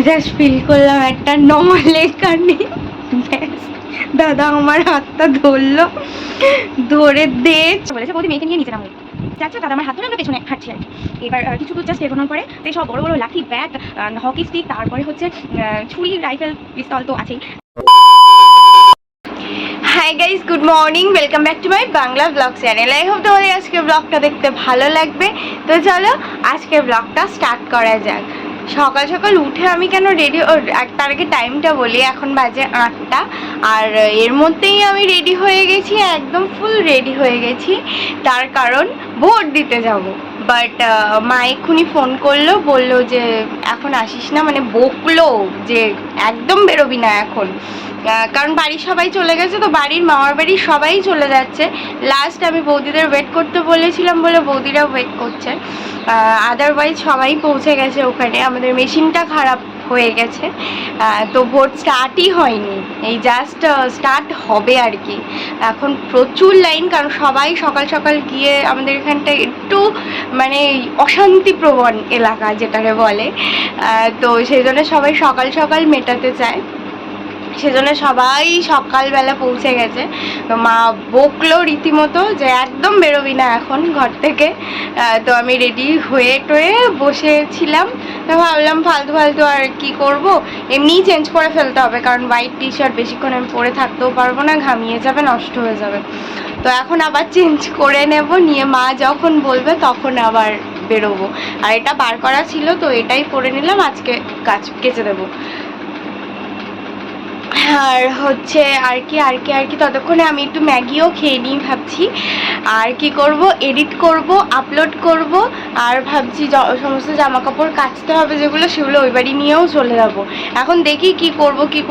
Just feel করলাম একটা normal এখানে দাদা আমার হাতটা ধরলো, ধরে দে বলেছে বৌদি মেয়েকে নিয়ে নিচে নামো। যাচ্ছে দাদা আমার হাত ধরে আমরা পেছনে হাঁটছি আর কি। এবার কিছু দূর জাস্ট এগোনোর পরে সব বড় বড় লাঠি, ব্যাট, হকি স্টিক, তারপরে হচ্ছে ছুরি, রাইফেল, পিস্তল তো আছেই। Hi guys, good morning, welcome back to my Bangla blog channel. I hope তোমাদের আজকে ব্লগটা দেখতে ভালো লাগবে। তো চলো আজকে ব্লগটা স্টার্ট করা যাক। সকাল সকাল উঠে আমি কেন রেডি, তার আগে টাইমটা বলি, এখন বাজে 8টা। আর এর মধ্যেই আমি রেডি হয়ে গেছি, একদম ফুল রেডি হয়ে গেছি। তার কারণ ভোট দিতে যাব। বাট মা এক্ষুনি ফোন করলো, বললো যে এখন আসিস না, মানে বকলো যে একদম বেরোবি না এখন। কারণ বাড়ির সবাই চলে গেছে, তো বাড়ির মামার বাড়ির সবাই চলে যাচ্ছে। লাস্ট আমি বৌদিদের ওয়েট করতে বলেছিলাম বলে বৌদিরা ওয়েট করছে, আদারওয়াইজ সবাই পৌঁছে গেছে ওখানে। আমাদের মেশিনটা খারাপ হয়ে গেছে, তো ভোট স্টার্টই হয়নি, এই জাস্ট স্টার্ট হবে আর কি। এখন প্রচুর লাইন, কারণ সবাই সকাল সকাল গিয়ে, আমাদের এখানটা একটু মানে অশান্তিপ্রবণ এলাকা যেটাকে বলে, তো সেই জন্য সবাই সকাল সকাল মেটাতে চায়, সেজন্য সবাই সকালবেলা পৌঁছে গেছে। তো মা বকলো রীতিমতো যে একদম বেরোবি না এখন ঘর থেকে। তো আমি রেডি হয়ে টয়ে বসেছিলাম, তো ভাবলাম ফালতু ফালতু আর কি করব, এমনিই চেঞ্জ করে ফেলতে হবে, কারণ হোয়াইট টি শার্ট বেশিক্ষণ আমি পরে থাকতেও পারবো না, ঘামিয়ে যাবে, নষ্ট হয়ে যাবে। তো এখন আবার চেঞ্জ করে নেব, নিয়ে মা যখন বলবে তখন আবার বেরোবো। আর এটা বার করা ছিল, তো এটাই পরে নিলাম, আজকে কাজ কেচে দেবো। আর হচ্ছে আর কি ততক্ষণে আমি একটু ম্যাগিও খেয়ে নিই ভাবছি। আর কি করব, এডিট করব, আপলোড করব, আর ভাবছি সমস্ত জামা কাপড় কাচতে হবে যেগুলো, সেগুলো ওই বাড়ি নিয়েও চলে যাব। এখন দেখি কি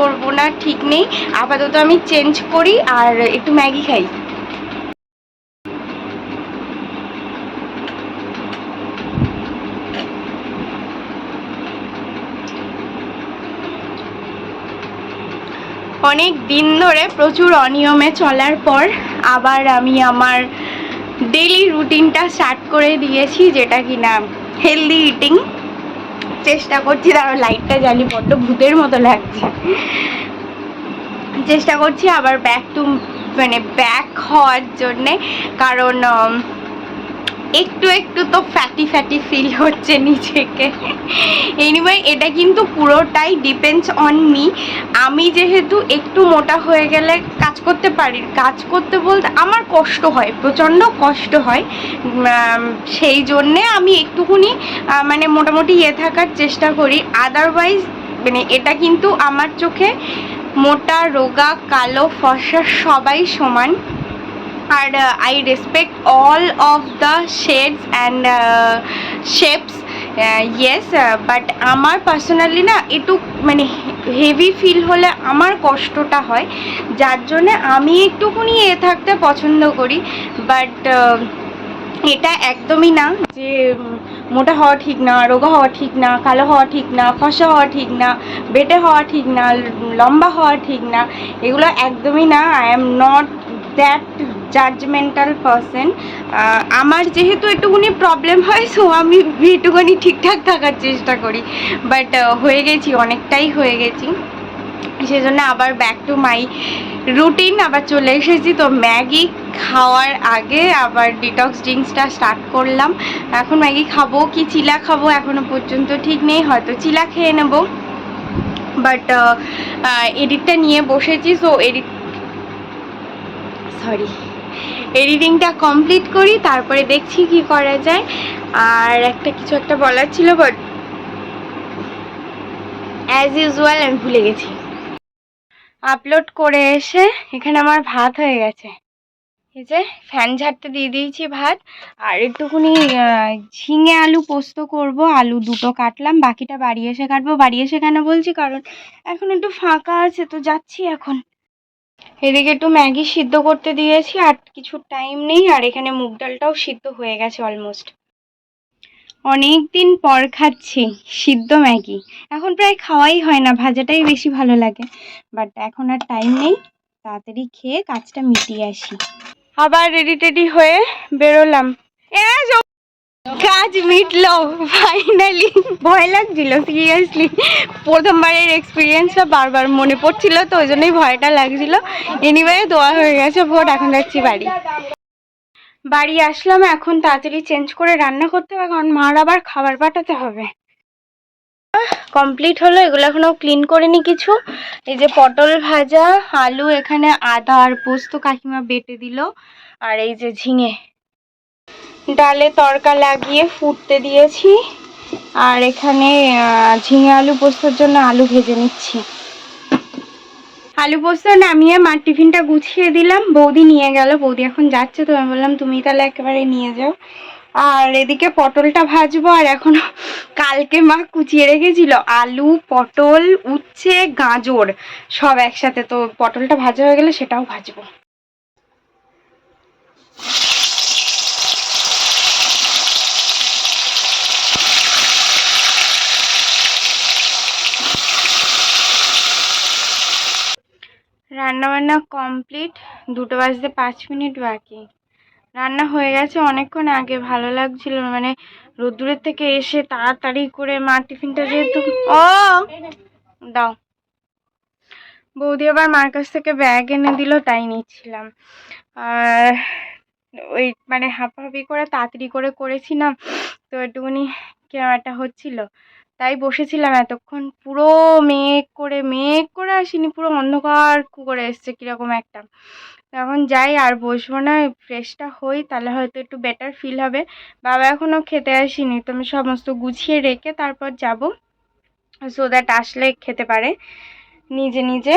করব না ঠিক নেই। আপাতত আমি চেঞ্জ করি আর একটু ম্যাগি খাই। অনেক দিন ধরে প্রচুর অনিয়মে চলার পর আবার আমি আমার ডেইলি রুটিনটা স্টার্ট করে দিয়েছি, যেটা কিনা হেলদি ইটিং। চেষ্টা করছি, তারপর লাইটটা জ্বালি, বড্ড ভূতের মতো লাগছে। চেষ্টা করছি আবার ব্যাক হওয়ার জন্যে, কারণ একটু একটু তো ফ্যাটি ফিল হচ্ছে নিজেকে। এনিওয়ে, এটা কিন্তু পুরোটাই ডিপেন্ডস অন মি। আমি যেহেতু একটু মোটা হয়ে গেলে কাজ করতে পারি, কাজ করতে বলতে আমার কষ্ট হয়, প্রচণ্ড কষ্ট হয়, সেই জন্যে আমি একটুখানি মানে মোটামুটি থাকার চেষ্টা করি। আদারওয়াইজ মানে এটা কিন্তু আমার চোখে মোটা, রোগা, কালো, ফর্সা সবাই সমান। আর I respect all of the shades and shapes, yes, but আমার পার্সোনালি না একটু মানে হেভি ফিল হলে আমার কষ্টটা হয়, যার জন্যে আমি একটুখানি থাকতে পছন্দ করি। বাট এটা একদমই না যে মোটা হওয়া ঠিক না, রোগা হওয়া ঠিক না, কালো হওয়া ঠিক না, ফর্সা হওয়া ঠিক না, বেটে হওয়া ঠিক না, লম্বা হওয়া ঠিক না, এগুলো একদমই না। I am not that judgmental person. আমার যেহেতু একটুখানি প্রবলেম হয়, সো আমি একটুখানি ঠিকঠাক থাকার চেষ্টা করি, বাট হয়ে গেছি, অনেকটাই হয়ে গেছি, সেজন্য আবার ব্যাক টু মাই রুটিন আবার চলে এসেছি। তো ম্যাগি খাওয়ার আগে আবার ডিটক্স ড্রিঙ্কসটা স্টার্ট করলাম। এখন ম্যাগি খাবো কি চিলা খাবো এখনো পর্যন্ত ঠিক নেই, হয়তো চিলা খেয়ে নেব। বাট এডিটটা নিয়ে বসেছি, সো এডিটিংটা কমপ্লিট করি, তারপরে দেখছি কি করা যায়। আর কিছু একটা বলার ছিল, বাট অ্যাজ ইউজুয়াল আমি ভুলে গেছি। আপলোড করে এসে এখানে আমার ভাত হয়ে গেছে, এই যে ফ্যান ঝাড়তে দিয়ে দিয়েছি ভাত। আর একটুখানি ঝিঙে আলু পোস্ত করব, আলু দুটো কাটলাম, বাকিটা বাড়ি এসে কাটবো। বাড়ি এসে কেন বলছি, কারণ এখন একটু ফাঁকা আছে, তো যাচ্ছি এখন। এদিকে একটু ম্যাগি সিদ্ধ করতে দিয়েছি, আর কিছু টাইম নেই। আর এখানে মুগ ডালটাও সিদ্ধ হয়ে গেছে অলমোস্ট। অনেক দিন পর খাচ্ছি সিদ্ধ ম্যাগি, এখন প্রায় খাওয়াই হয় না, ভাজাটাই বেশি ভালো লাগে। বাট এখন আর টাইম নেই, তাড়াতাড়ি খেয়ে কাজটা মিটিয়ে আসি। আবার রেডি টেডি হয়ে বেরোলাম। কাজ মিটলো ফাইনালি। ভয় লাগছিল সিরিয়াসলি, প্রথমবারের এক্সপিরিয়েন্সটা বারবার মনে পড়ছিল, তো ওই জন্যই ভয়টা লাগছিল। এনিওয়ে দেওয়া হয়ে গেছে ভোট, এখন যাচ্ছি বাড়ি। বাড়ি আসলাম, এখন তাড়াতাড়ি চেঞ্জ করে রান্না করতে হবে, কারণ মার আবার খাবার পাঠাতে হবে। কমপ্লিট হলো, এগুলো এখনো ক্লিন করিনি কিছু। এই যে পটল ভাজা, আলু, এখানে আদা আর পোস্ত কাকিমা বেটে দিল, আর এই যে ঝিঙে ডালে তড়কা লাগিয়ে ফুটতে দিয়েছি, আর এখানে ঝিঙে আলু পোস্তর জন্য আলু ভেজে নিচ্ছি। আলু পোস্ত নামিয়ে মার টিফিনটা গুছিয়ে দিলাম, বৌদি নিয়ে গেল, বৌদি এখন যাচ্ছে, তো আমি বললাম তুমি তাহলে একেবারে নিয়ে যাও। আর এদিকে পটলটা ভাজবো, আর এখন কালকে মা কুচিয়ে রেখেছিল আলু, পটল, উচ্ছে, গাজর সব একসাথে, তো পটলটা ভাজা হয়ে গেলে সেটাও ভাজবো। রান্নাবান্না কমপ্লিট, 2টো বাজতে 5 মিনিট বাকি। রান্না হয়ে গেছে অনেকক্ষণ আগে, ভালো লাগছিল, মানে রোদ্দুরের থেকে এসে তাড়াতাড়ি করে মার টিফিনটা যেহেতু দাও, বৌদি আবার মার কাছ থেকে ব্যাগ এনে দিল, তাই নিচ্ছিলাম। আর ওই মানে হাঁপাহাঁপি করে তাড়াতাড়ি করে করেছি না, তো একটুখানি কেমন একটা হচ্ছিল, তাই বসেছিলাম এতক্ষণ। পুরো মেঘ করে আসিনি, পুরো অন্ধকার করে এসছে কিরকম একটা। এখন যাই, আর বসবো না, ফ্রেশটা হই, তাহলে হয়তো একটু বেটার ফিল হবে। বাবা এখনও খেতে আসেনি, তো আমি সমস্ত গুছিয়ে রেখে তারপর যাব, সো দ্যাট আসলে খেতে পারে নিজে নিজে।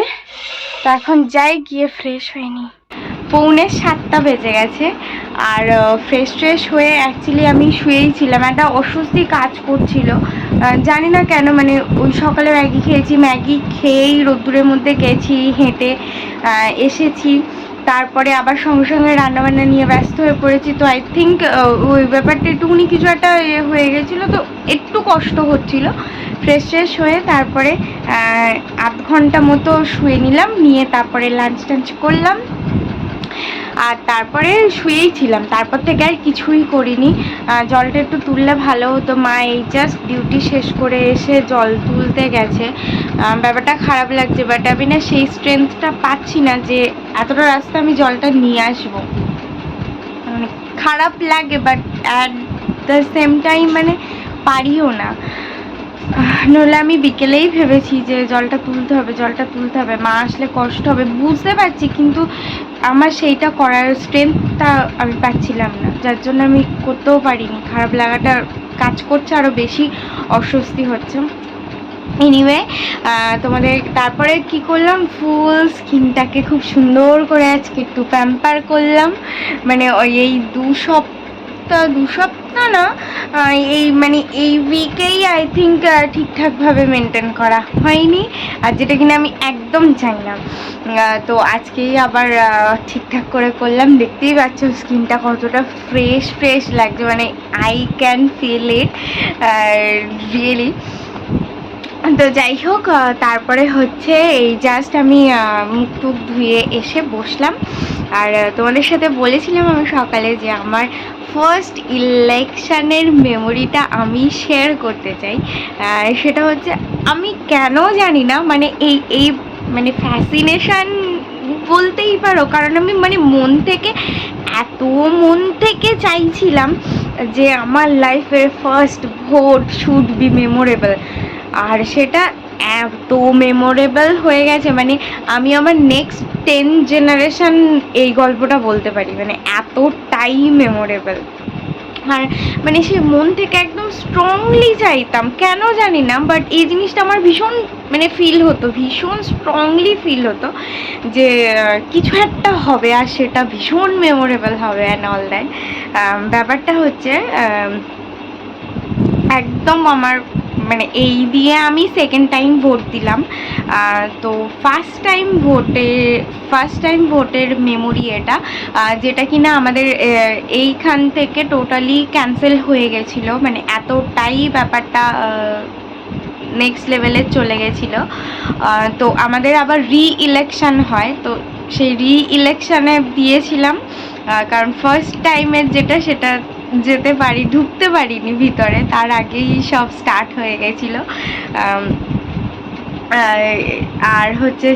তো এখন যাই, গিয়ে ফ্রেশ হয়ে নিই। 6:45 বেজে গেছে, আর ফ্রেশ হয়ে অ্যাকচুয়ালি আমি শুয়েই ছিলাম, একটা অস্বস্তি কাজ করছিল, জানি না কেন। মানে ওই সকালে ম্যাগি খেয়েছি, ম্যাগি খেয়েই রোদ্দুরের মধ্যে গেছি, হেঁটে এসেছি, তারপরে আবার সঙ্গে সঙ্গে রান্নাবান্না নিয়ে ব্যস্ত হয়ে পড়েছি, তো আই থিঙ্ক ওই ব্যাপারটা একটুখানি কিছু একটা হয়ে গেছিলো, তো একটু কষ্ট হচ্ছিল। ফ্রেশ হয়ে তারপরে আধ ঘন্টা মতো শুয়ে নিলাম, নিয়ে তারপরে লাঞ্চ টাঞ্চ করলাম, আর তারপরে শুয়েই ছিলাম। তারপর থেকে আর কিছুই করিনি। জলটা একটু তুললে ভালো হতো, মা এই জাস্ট ডিউটি শেষ করে এসে জল তুলতে গেছে। ব্যাপারটা খারাপ লাগছে, বাট আমি না সেই স্ট্রেংথটা পাচ্ছি না যে এতটা রাস্তা আমি জলটা নিয়ে আসবো। মানে খারাপ লাগে, but at the same time মানে পারিও না। নইলে আমি বিকেলেই ভেবেছি যে জলটা তুলতে হবে, মা আসলে কষ্ট হবে বুঝতে পারছি, কিন্তু আমার সেইটা করার স্ট্রেংথটা আমি পাচ্ছিলাম না, যার জন্য আমি করতেও পারিনি। খারাপ লাগাটা কাজ করছে, আরও বেশি অস্বস্তি হচ্ছে। এনিওয়ে তোমাদের তারপরে কি করলাম, ফুল স্কিনটাকে খুব সুন্দর করে আজকে একটু প্যাম্পার করলাম, মানে ওই এই দু সপ্তাহ না, এই মানে এই উইকেই আই থিঙ্ক ঠিকঠাকভাবে মেনটেন করা হয়নি, আর যেটা কিনা আমি একদম চাই না। তো আজকেই আবার ঠিকঠাক করে করলাম, দেখতেই পাচ্ছ স্কিনটা কতটা ফ্রেশ লাগছে, মানে I can feel it really. তো যাই হোক, তারপরে হচ্ছে এই জাস্ট আমি মুখ টুক ধুয়ে এসে বসলাম, আর তোমাদের সাথে বলেছিলাম আমি সকালে যে আমার ফার্স্ট ইলেকশানের মেমোরিটা আমি শেয়ার করতে চাই। সেটা হচ্ছে আমি কেন জানি না, মানে এই মানে ফ্যাসিনেশান বলতেই পারো, কারণ আমি মানে মন থেকে চাইছিলাম যে আমার লাইফের first vote should be memorable, আর সেটা এত মেমোরেবল হয়ে গেছে, মানে আমি আমার নেক্সট 10 জেনারেশন এই গল্পটা বলতে পারি, মানে এতটাই মেমোরেবল। আর মানে সে মন থেকে একদম স্ট্রংলি চাইতাম, কেন জানি না, বাট এই জিনিসটা আমার ভীষণ মানে ফিল হতো, ভীষণ স্ট্রংলি ফিল হতো যে কিছু একটা হবে, আর সেটা ভীষণ মেমোরেবল হবে অ্যান্ড অল দ্যাট। ব্যাপারটা হচ্ছে একদম আমার মানে এই দিয়ে আমি সেকেন্ড টাইম ভোট দিলাম, তো ফার্স্ট টাইম ভোটের মেমোরি এটা, যেটা কিনা আমাদের এইখান থেকে টোটালি ক্যান্সেল হয়ে গেছিলো, মানে এতটাই ব্যাপারটা নেক্সট লেভেলে চলে গেছিলো। তো আমাদের আবার রি-ইলেকশান হয়, তো সেই রি-ইলেকশানে দিয়েছিলাম, কারণ ফার্স্ট টাইমের যেটা সেটা যেতে পারি, ঢুকতে পারিনি ভিতরে, তার আগেই সব স্টার্ট হয়ে গেছিলো। আর হচ্ছে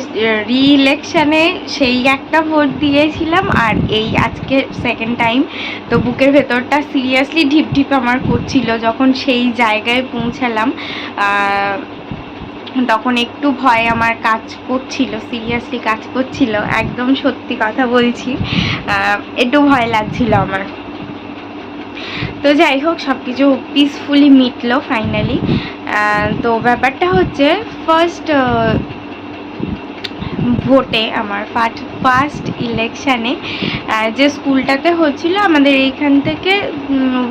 রি-ইলেকশানে সেই একটা ভোট দিয়েছিলাম, আর এই আজকে সেকেন্ড টাইম। তো বুকের ভেতরটা সিরিয়াসলি ঢিপ ঢিপ আমার করছিল যখন সেই জায়গায় পৌঁছালাম। তখন একটু ভয় আমার কাজ করছিল, সিরিয়াসলি কাজ করছিল, একদম সত্যি কথা বলছি, একটু ভয় লাগছিল আমার। তো যাই হোক, সব কিছু পিসফুলি মিটলো ফাইনালি। তো ব্যাপারটা হচ্ছে ফার্স্ট ভোটে, আমার ফার্স্ট ইলেকশানে যে স্কুলটাতে হচ্ছিল, আমাদের এইখান থেকে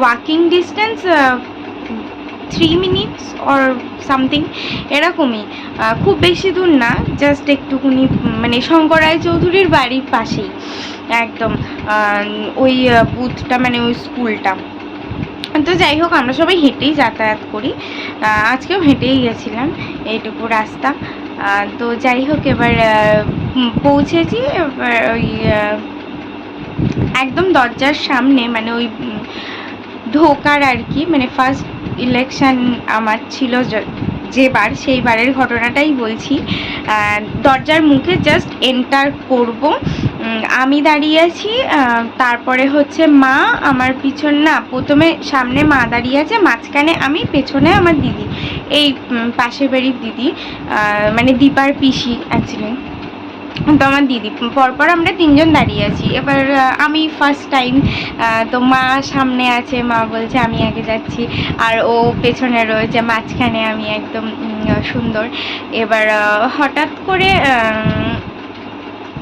walking distance 3 minutes or something এরকমই, খুব বেশি দূর না, জাস্ট একটুকুনি, মানে শঙ্কর রায় চৌধুরীর বাড়ির পাশেই একদম ওই বুথটা, মানে ওই স্কুলটা। তো যাই হোক, আমরা সবাই হেঁটেই যাতায়াত করি, আজকেও হেঁটেই গেছিলাম এইটুকু রাস্তা। তো যাই হোক, এবার পৌঁছেছি, এবার ওই একদম দরজার সামনে, মানে ওই ঢোকার আর কি, মানে ফার্স্ট ইলেকশন আমার ছিল যেবার, সেই বারের ঘটনাটাই বলছি। দরজার মুখে জাস্ট এন্টার করব, আমি দাঁড়িয়ে আছি, তারপরে হচ্ছে মা আমার পিছন, না প্রথমে সামনে মা দাঁড়িয়ে আছে, মাঝখানে আমি, পেছনে আমার দিদি, এই পাশের বাড়ির দিদি, মানে দীপার পিসি অ্যাকচুয়ালি। তো আমার দিদি, পরপর আমরা তিনজন দাঁড়িয়ে আছি। এবার আমি ফার্স্ট টাইম, তো মা সামনে আছে, মা বলছে আমি আগে যাচ্ছি, আর ও পেছনে রয়েছে, মাঝখানে আমি একদম সুন্দর। এবার হঠাৎ করে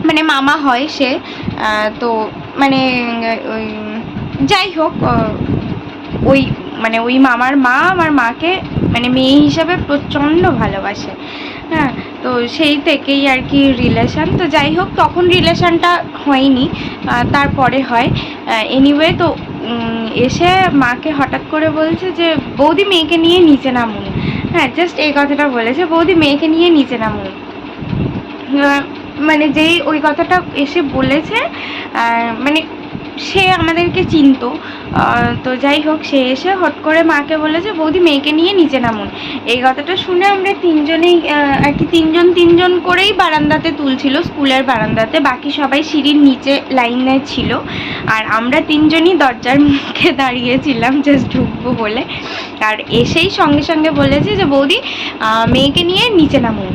মানে মামা হয় সে, তো মানে ওই যাই হোক, ওই মানে ওই মামার মা আমার মাকে মানে মেয়ে হিসাবে প্রচণ্ড ভালোবাসে। হ্যাঁ, তো সেই থেকেই আর কি রিলেশান। তো যাই হোক, তখন রিলেশানটা হয়নি, তারপরে হয়। এনিওয়ে, তো এসে মাকে হঠাৎ করে বলছে যে বৌদি মেয়েকে নিয়ে নিচে নামুন। হ্যাঁ, জাস্ট এই কথাটা বলেছে, বৌদি মেয়েকে নিয়ে নিচে নামুন। মানে যেই ওই কথাটা এসে বলেছে, মানে সে আমাদেরকে চিনতো। তো যাই হোক, সে এসে হট করে মাকে বলেছে বৌদি মেয়েকে নিয়ে নিচে নামুন। এই কথাটা শুনে আমরা তিনজনেই আর কি, তিনজন করেই বারান্দাতে তুলছিল, স্কুলের বারান্দাতে, বাকি সবাই সিঁড়ির নিচে লাইনে ছিল, আর আমরা তিনজনই দরজার মুখে দাঁড়িয়েছিলাম জাস্ট ঢুকবো বলে। আর এসেই সঙ্গে সঙ্গে বলেছে যে বৌদি মেয়েকে নিয়ে নিচে নামুন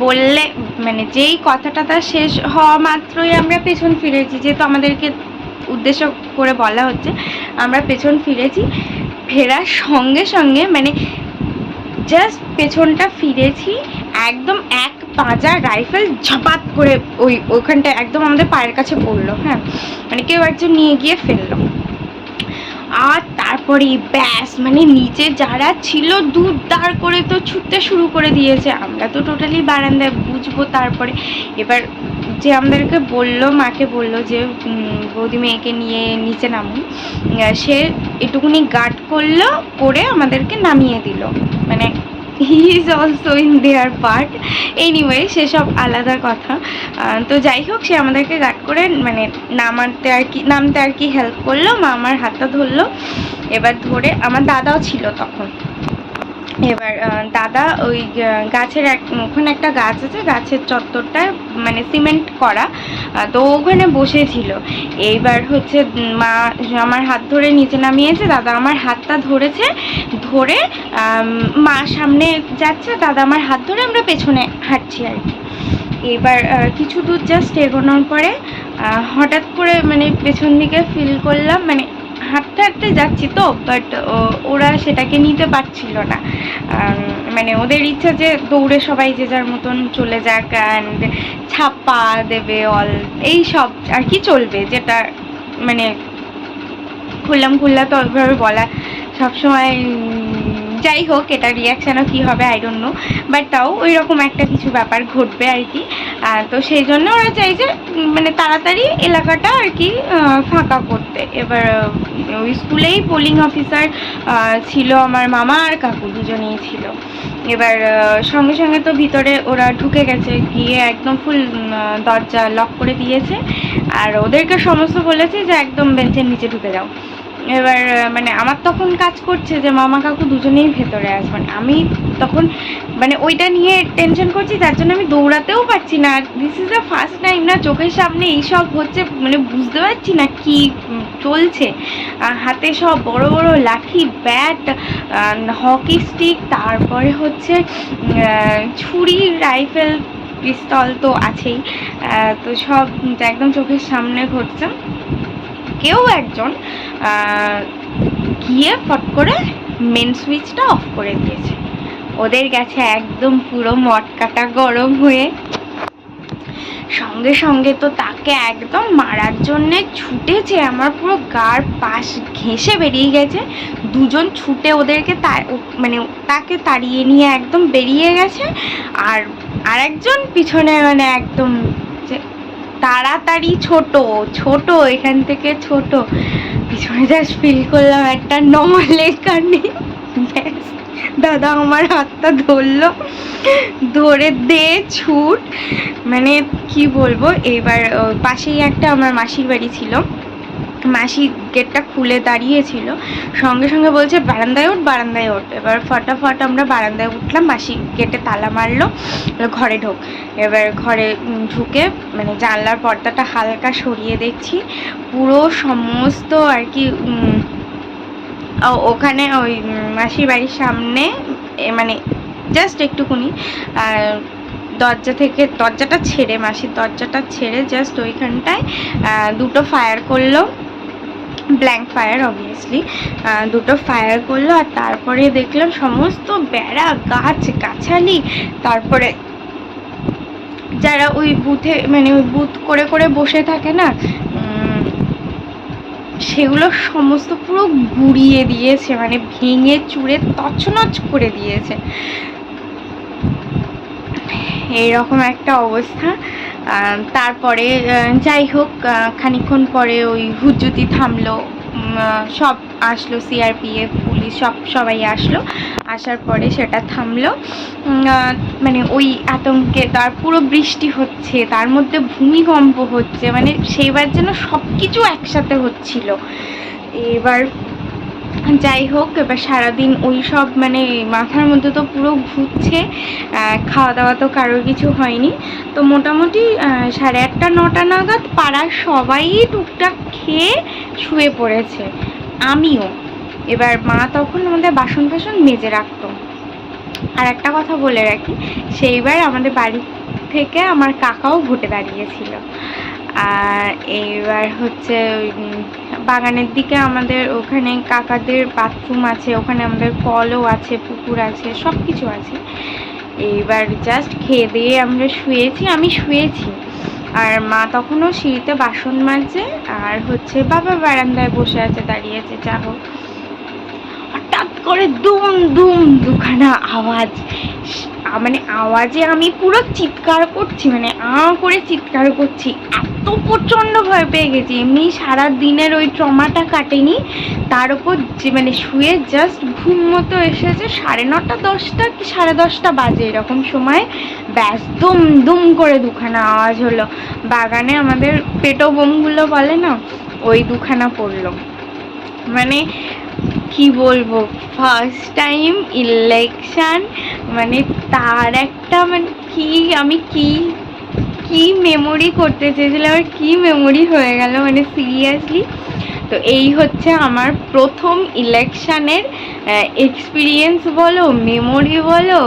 বললে, মানে যেই কথাটা তার শেষ হওয়া মাত্রই আমরা পেছন ফিরেছি, যেহেতু আমাদেরকে উদ্দেশ্য করে বলা হচ্ছে, আমরা পেছন ফিরেছি। ফেরার সঙ্গে সঙ্গে মানে জাস্ট পেছনটা ফিরেছি, একদম এক পাঁজা রাইফেল ঝপাত করে ওইখানটা একদম আমাদের পায়ের কাছে পড়লো। হ্যাঁ, মানে কেউ একজন নিয়ে গিয়ে ফেললো, আর তারপরে ব্যাস, মানে নিচে যারা ছিল দূর দাঁড় করে তো ছুটতে শুরু করে দিয়েছে, আমরা তো টোটালি বারান্দায় বুঝবো। তারপরে এবার যে আমাদেরকে বললো, মাকে বললো যে বৌদি মেয়েকে নিয়ে নিচে নামুন, সে এটুকুনি গার্ড করলো, করে আমাদেরকে নামিয়ে দিল। মানে he is also in their part. Anyway, সেসব আলাদা কথা। তো যাই হোক, সে আমাদেরকে গার্ড করে মানে নামতে আর কি হেল্প করলো। মা আমার হাতটা ধরলো, এবার ধরে, আমার দাদাও ছিল তখন। এবার দাদা ওই গাছের ওখানে একটা গাছ আছে, গাছের চত্বরটায় মানে সিমেন্ট করা, তো ওখানে বসেছিল। এইবার হচ্ছে মা আমার হাত ধরে নিচে নামিয়েছে, দাদা আমার হাতটা ধরেছে, ধরে মা সামনে যাচ্ছে, দাদা আমার হাত ধরে আমরা পেছনে হাঁটছি আর কি। এবার কিছু দূর জাস্ট এগোনোর পরে হঠাৎ করে মানে পেছন দিকে ফিল করলাম, মানে হাঁটতে হাঁটতে যাচ্ছি তো, বাট ওরা সেটাকে নিতে পারছিল না। মানে ওদের ইচ্ছা যে দৌড়ে সবাই যে যার মতন চলে যাক, অ্যান্ড ছাপ্পা দেবে অল এই সব আর কি চলবে, যেটা মানে খুল্লা তো ওইভাবে বলা সবসময়। যাই হোক, এটা রিয়াকশানও কী হবে আই ডোন্ট নো, বাট তাও ওই রকম একটা কিছু ব্যাপার ঘটবে আর কি। তো সেই জন্য ওরা চাই যে মানে তাড়াতাড়ি এলাকাটা আর কি ফাঁকা করতে। এবার ওই স্কুলেই পোলিং অফিসার ছিল আমার মামা আর কাকু, দুজনেই ছিল। এবার সঙ্গে সঙ্গে তো ভিতরে ওরা ঢুকে গেছে, গিয়ে একদম ফুল দরজা লক করে দিয়েছে, আর ওদেরকে সমস্ত বলেছে যে একদম বেঞ্চের নিচে ঢুকে যাও। এবার মানে আমার তখন কাজ করছে যে মামা কাকু দুজনেই ভেতরে আসবেন, আমি তখন মানে ওইটা নিয়ে টেনশন করছি, তার জন্য আমি দৌড়াতেও পারছি না। This is the first time না চোখের সামনে এইসব হচ্ছে, মানে বুঝতে পারছি না কি চলছে। হাতে সব বড় বড় লাঠি, ব্যাট, হকি স্টিক, তারপরে হচ্ছে ছুরি, রাইফেল, পিস্তল তো আছেই। তো সব একদম চোখের সামনে ঘটছে। কেউ একজন গিয়ে ফট করে মেন সুইচটা অফ করে দিয়েছে। ওদের গেছে একদম পুরো মটকাটা গরম হয়ে, সঙ্গে সঙ্গে তো তাকে একদম মারার জন্যে ছুটেছে, আমার পুরো গার পাশ ঘেঁষে বেরিয়ে গেছে। দুজন ছুটে ওদেরকে মানে তাকে তাড়িয়ে নিয়ে একদম বেরিয়ে গেছে, আর আরেকজন পিছনে মানে একদম তাড়াতাড়ি ছোট এখান থেকে ছোট, পিছনে জাস্ট ফিল করলাম একটা নলের কানে। দাদা আমার হাতটা ধরলো, ধরে দে ছুট, মানে কি বলবো। এবার পাশেই একটা আমার মাসির বাড়ি ছিল, মাসি গেটটা খুলে দাঁড়িয়েছিল, সঙ্গে সঙ্গে বলছে বারান্দায় ওঠ বারান্দায় ওঠ। এবার ফটাফট আমরা বারান্দায় উঠলাম, মাসি গেটে তালা মারলো, ঘরে ঢোক। এবার ঘরে ঢুকে মানে জানলার পর্দাটা হালকা সরিয়ে দেখছি পুরো সমস্ত আর কি ওখানে ওই মাসির বাড়ির সামনে মানে জাস্ট একটুকুনি দরজাটা ছেড়ে, মাসির দরজাটা ছেড়ে জাস্ট ওইখানটায় দুটো ফায়ার করলো, ব্ল্যাঙ্ক ফায়ার অবভিয়াসলি, দুটো ফায়ার করলো। আর তারপরে দেখলাম সমস্ত বেড়া, গাছ গাছালি, তারপরে যারা ওই বুথে মানে ওই বুথ করে করে বসে থাকে না, সেগুলো সমস্ত পুরো গুড়িয়ে দিয়েছে, মানে ভেঙে চুরে তছনছ করে দিয়েছে। এইরকম একটা অবস্থা। তারপরে যাই হোক খানিকক্ষণ পরে ওই হুজ্জুতি থামলো, সব আসলো, সিআরপিএফ, পুলিশ সবাই আসলো। আসার পরে সেটা থামলো, মানে ওই আতঙ্কে। তার পুরো বৃষ্টি হচ্ছে, তার মধ্যে ভূমিকম্প হচ্ছে, মানে সেইবার যেন সব কিছু একসাথে হচ্ছিল। এবার যাই হোক, এবার সারাদিন ওই সব মানে মাথার মধ্যে তো পুরো ঘুরছে। খাওয়া দাওয়া তো কারোর কিছু হয়নি, তো মোটামুটি 8:30 9টা নাগাদ পাড়ার সবাই টুকটাক খেয়ে শুয়ে পড়েছে, আমিও। এবার মা তখন আমাদের বাসন টাসন মেজে রাখতো। আর একটা কথা বলে রাখি, সেইবার আমাদের বাড়ি থেকে আমার কাকাও ভোটে দাঁড়িয়েছিল। আর এইবার হচ্ছে বাগানের দিকে আমাদের ওখানে কাকাদের বাথরুম আছে, ওখানে আমাদের কলও আছে, পুকুর আছে, সব কিছু আছে। এইবার জাস্ট খেয়ে দিয়ে আমরা শুয়েছি, আমি শুয়েছি, আর মা তখনও সিঁড়িতে বাসন মাজছে, আর হচ্ছে বাবা বারান্দায় বসে আছে, দাঁড়িয়ে আছে, যা হোক। হঠাৎ করে দুম দুম দুখানা আওয়াজ, মানে আওয়াজে আমি পুরো চিৎকার করছি, মানে করে চিৎকার করছি, এত প্রচণ্ড ভয় পেয়ে গেছি। এমনি সারা দিনের ওই ট্রমাটা কাটেনি, তার উপর যে মানে শুয়ে জাস্ট ঘুম মতো এসেছে, 9:30 10টা কি 10:30 বাজে এরকম সময়, ব্যাস দুম দুম করে দুখানা আওয়াজ হলো। বাগানে আমাদের পেটো বোমগুলো বলে না, ওই দুখানা পড়লো। মানে কি বলবো, ফার্স্ট টাইম ইলেকশন, মানে তার একটা মানে কি আমি কি কি মেমোরি করতে চেয়েছিলাম, আর কি মেমোরি হয়ে গেল, মানে সিরিয়াসলি। তো এই হচ্ছে আমার প্রথম ইলেকশনের এক্সপিরিয়েন্স বলো, মেমোরি বলো,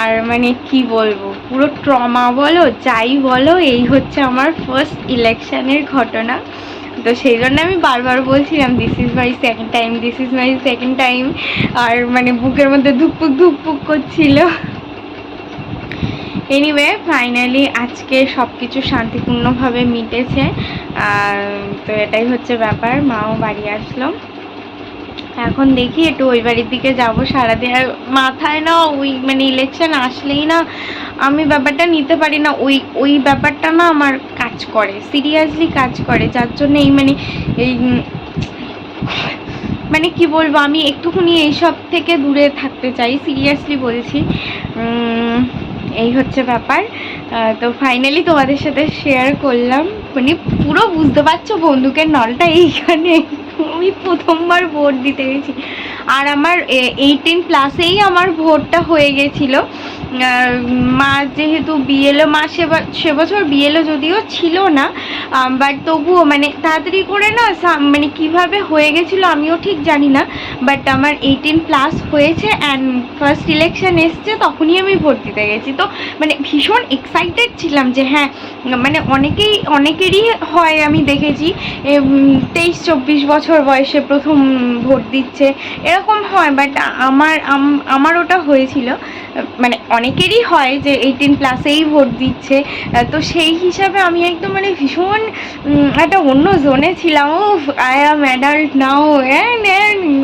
আর মানে কি বলবো, পুরো ট্রমা বলো, যাই বলো, এই হচ্ছে আমার ফার্স্ট ইলেকশনের ঘটনা। তো সেই জন্য আমি বারবার বলছিলাম this is my second time, this is my second time, আর মানে বুকের মধ্যে ধুকপুক ধুকপুক করছিল। এনিওয়ে ফাইনালি আজকে সব কিছু শান্তিপূর্ণভাবে মিটেছে, তো এটাই হচ্ছে ব্যাপার। মাও বাড়ি আসলো, এখন দেখি একটু ওই বাড়ির দিকে যাবো সারাদিন। আর মাথায় না ওই মানে ইলেকশন আসলেই না আমি ব্যাপারটা নিতে পারি না, ওই ব্যাপারটা না আমার কাজ করে, সিরিয়াসলি কাজ করে, যার জন্য এই মানে এই মানে কি বলবো, আমি একটুখানি এইসব থেকে দূরে থাকতে চাই, সিরিয়াসলি বলছি। এই হচ্ছে ব্যাপার। তো ফাইনালি তোমাদের সাথে শেয়ার করলাম, মানে পুরো বুঝতে পারছো বন্দুকের নলটা এইখানে, আমি প্রথমবার ভোট দিতে গেছি। আর আমার 18+ আমার ভোটটা হয়ে গেছিলো। মা যেহেতু বিএলও, মা সে বছর বিএলও যদিও ছিল না, বাট তবুও মানে তাড়াতাড়ি করে না মানে কিভাবে হয়ে গেছিলো আমিও ঠিক জানি না, বাট আমার 18+ হয়েছে অ্যান্ড ফার্স্ট ইলেকশন এসছে, তখনই আমি ভোট দিতে গেছি। তো মানে ভীষণ এক্সাইটেড ছিলাম যে হ্যাঁ, মানে অনেকেরই হয়, আমি দেখেছি 23-24 বছর বয়সে প্রথম ভোট দিচ্ছে, এরকম হয়, বাট আমার ওটা হয়েছিল, মানে অনেকেরই হয় যে 18+এই ভোট দিচ্ছে। তো সেই হিসাবে আমি একদম মানে ভীষণ একটা অন্য জোনে ছিলাম। ও আই অ্যাম অ্যাডাল্ট নাও,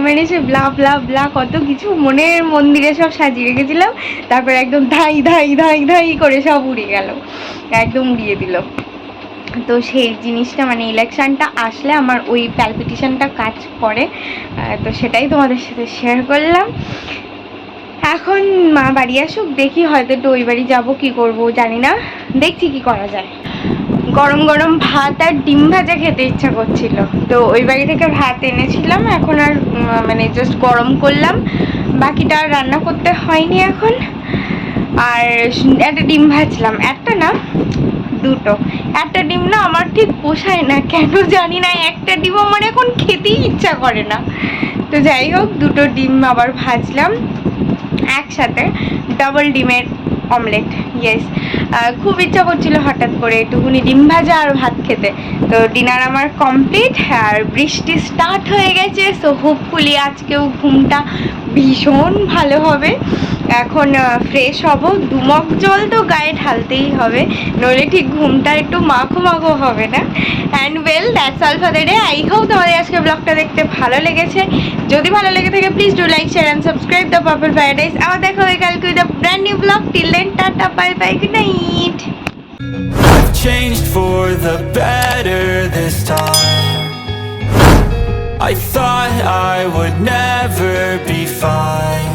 মানে সে ব্লা ব্লা ব্লা কত কিছু মনের মন্দিরে সব সাজিয়ে রেখেছিলাম, তারপর একদম ধাই ধাই ধাই ধাই করে সব উড়ে গেল, একদম উড়িয়ে দিল। তো সেই জিনিসটা মানে ইলেকশানটা আসলে আমার ওই প্যালপিটেশনটা কাজ করে, তো সেটাই তোমাদের সাথে শেয়ার করলাম। এখন মা বাড়ি আসুক, দেখি হয়তো একটু ওই বাড়ি যাবো, কী করবো জানি না, দেখছি কি করা যায়। গরম গরম ভাত আর ডিম ভাজা খেতে ইচ্ছা করছিল, তো ওই বাড়ি থেকে ভাত এনেছিলাম, এখন আর মানে জাস্ট গরম করলাম, বাকিটা আর রান্না করতে হয়নি এখন। আর একটা ডিম ভাজলাম, একটা না দুটো, একটা ডিম না আমার ঠিক পোষায় না, কেন জানি না, একটা ডিম আমার এখন খেতেই ইচ্ছা করে না। তো যাই হোক, দুটো ডিম আবার ভাজলাম একসাথে, ডাবল ডিমের অমলেট। ইয়েস, খুব ইচ্ছা করছিল হঠাৎ করে একটুখানি ডিম ভাজা আর ভাত খেতে। তো ডিনার আমার কমপ্লিট, আর বৃষ্টি স্টার্ট হয়ে গেছে, সো হোপফুলি আজকেও ঘুমটা ভীষণ ভালো হবে। এখন ফ্রেশ হব, দুমগ জল তো গায়ে ঢালতেই হবে, নইলে ঠিক ঘুমটা একটু মাখো মাখো হবে না। And well, that's all for the day. I hope তোমাদের আজকে ব্লগটা দেখতে ভালো লেগেছে। যদি ভালো লেগে থাকে please do like, share and subscribe the purple paradise. আবার দেখা হবে কালকে with a brand new blog. Till then, tata, bye bye, good night. I've changed for the better this time. I thought I would never be fine.